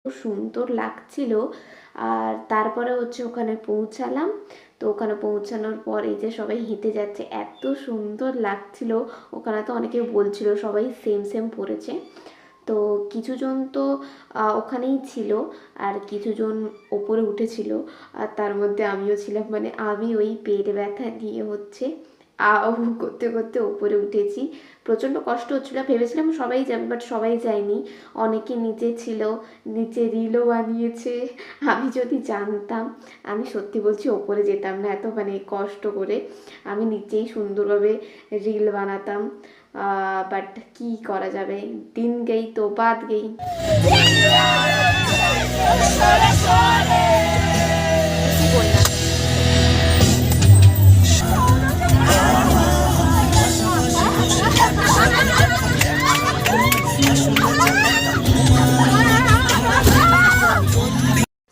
সুন্দর লাগছিল। আর তারপরে হচ্ছে ওখানে পৌঁছালাম। তো ওখানে পৌঁছানোর পর এই যে সবাই হেঁটে যাচ্ছে, এত সুন্দর লাগছিল। ওখানে তো অনেকে বলছিল সবাই সেম সেম পরেছে। তো কিছুজন তো ওখানেই ছিল, আর কিছুজন ওপরে উঠেছিল, আর তার মধ্যে আমিও ছিলাম। মানে আমি ওই পেট ব্যথা নিয়ে হচ্ছে করতে করতে ওপরে উঠেছি। প্রচণ্ড কষ্ট হচ্ছিলো, ভেবেছিলাম সবাই যাবে, বাট সবাই যায়নি। অনেকে নিচে ছিল, নিচে রিলও বানিয়েছে। আমি যদি জানতাম, আমি সত্যি বলছি ওপরে যেতাম না এত মানে কষ্ট করে। আমি নিচেই সুন্দরভাবে রিল বানাতাম। বাট কি করা যাবে, দিন গেই তো বাদ গেই।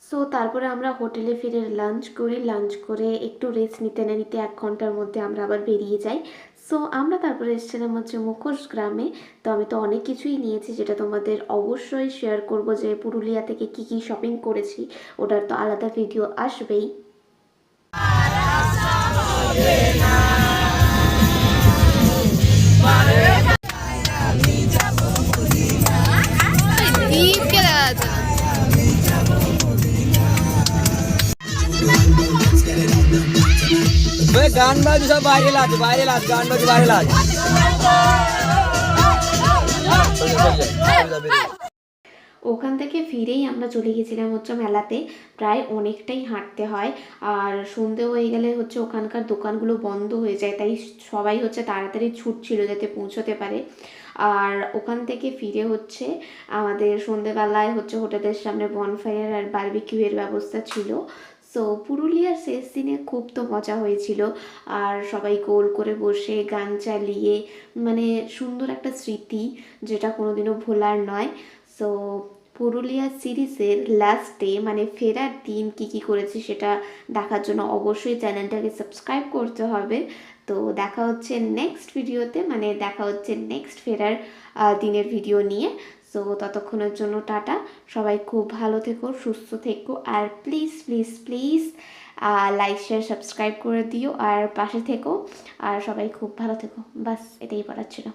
সো তারপরে আমরা হোটেলে ফিরে লাঞ্চ করি। লাঞ্চ করে একটু রেস্ট নিতে না নিতে 1 ঘন্টার মধ্যে আমরা আবার বেরিয়ে যাই। সো আমরা তারপরে এসেছিলাম হচ্ছে মুখোশ গ্রামে। তো আমি তো অনেক কিছুই নিয়েছি, যেটা তোমাদের অবশ্যই শেয়ার করব, যে পুরুলিয়া থেকে কি কি শপিং করেছি ওটার তো আলাদা ভিডিও আসবেই। গান বাজু সব বাইরে লাজ গান বাজু বাইরে লাজ। ওখান থেকে ফিরেই আমরা চলে গেছিলাম হচ্ছে মেলাতে। প্রায় অনেকটাই হাঁটতে হয়, আর সন্ধে হয়ে গেলে হচ্ছে ওখানকার দোকানগুলো বন্ধ হয়ে যায়, তাই সবাই হচ্ছে তাড়াতাড়ি ছুটছিল যাতে পৌঁছতে পারে। আর ওখান থেকে ফিরে হচ্ছে আমাদের সন্ধেবেলায় হচ্ছে হোটেলের সামনে বনফায়ার আর বারবিকিউয়ের ব্যবস্থা ছিল। সো পুরুলিয়ার শেষ দিনে খুব তো মজা হয়েছিল, আর সবাই গোল করে বসে গান চালিয়ে, মানে সুন্দর একটা স্মৃতি, যেটা কোনোদিনও ভোলার নয়। সো পুরুলিয়া সিরিজের লাস্ট ডে মানে ফেরার দিন কী কী করেছি সেটা দেখার জন্য অবশ্যই চ্যানেলটাকে সাবস্ক্রাইব করতে হবে। তো দেখা হচ্ছে নেক্সট ভিডিওতে, মানে দেখা হচ্ছে নেক্সট ফেরার দিনের ভিডিও নিয়ে। সো ততক্ষণের জন্য টাটা, সবাই খুব ভালো থেকো, সুস্থ থেকো, আর please please please like share subscribe করে দিও, আর পাশে থেকো, আর সবাই খুব ভালো থেকো। বাস এটাই বলার ছিল।